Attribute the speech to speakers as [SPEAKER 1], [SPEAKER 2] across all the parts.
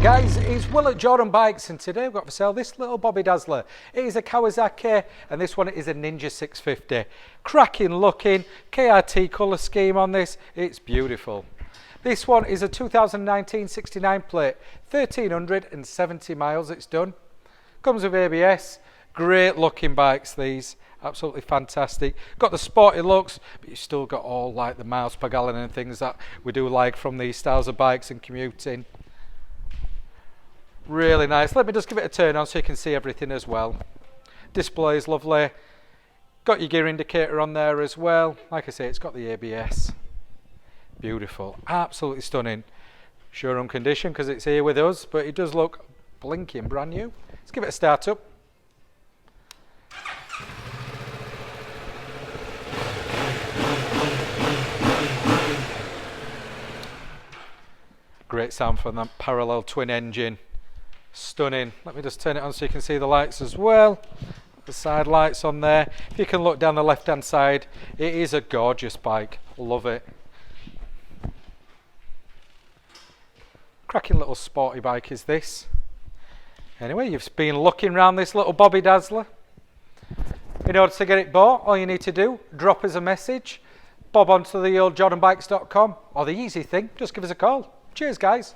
[SPEAKER 1] Alright guys, it's Will at Jordan Bikes, and today we've got for sale this little Bobby Dazzler. It is a Kawasaki and this one is a Ninja 650. Cracking looking, KRT colour scheme on this, it's beautiful. This one is a 2019 69 plate, 1370 miles it's done. Comes with ABS, great looking bikes these, absolutely fantastic. Got the sporty looks, but you've still got all like the miles per gallon and things that we do like from these styles of bikes and commuting. Really nice. Let me just give it a turn on so you can see everything as well. Display is lovely. Got your gear indicator on there as well. Like I say, it's got the ABS. Beautiful. Absolutely stunning. Showroom condition because it's here with us, but it does look blinking brand new. Let's give it a start up. Great sound from that parallel twin engine. Stunning. Let me just turn it on so you can see the lights as well. The side lights on there. If you can look down the left hand side, it is a gorgeous bike. Love it. Cracking little sporty bike is this. Anyway, you've been looking around this little Bobby Dazzler. In order to get it bought, all you need to do, drop us a message, bob onto the old Jordanbikes.com, or the easy thing, just give us a call. Cheers guys.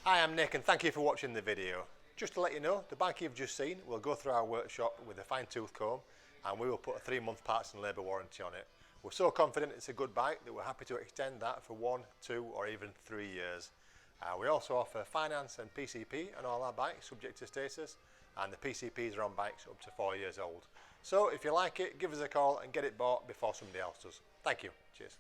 [SPEAKER 2] Hi, I'm Nick and thank you for watching the video. Just to let you know, the bike you've just seen will go through our workshop with a fine-tooth comb and we will put a 3-month parts and labour warranty on it. We're so confident it's a good bike that we're happy to extend that for 1, 2 or even 3 years. We also offer finance and PCP on all our bikes subject to status, and the PCPs are on bikes up to 4 years old. So if you like it, give us a call and get it bought before somebody else does. Thank you. Cheers.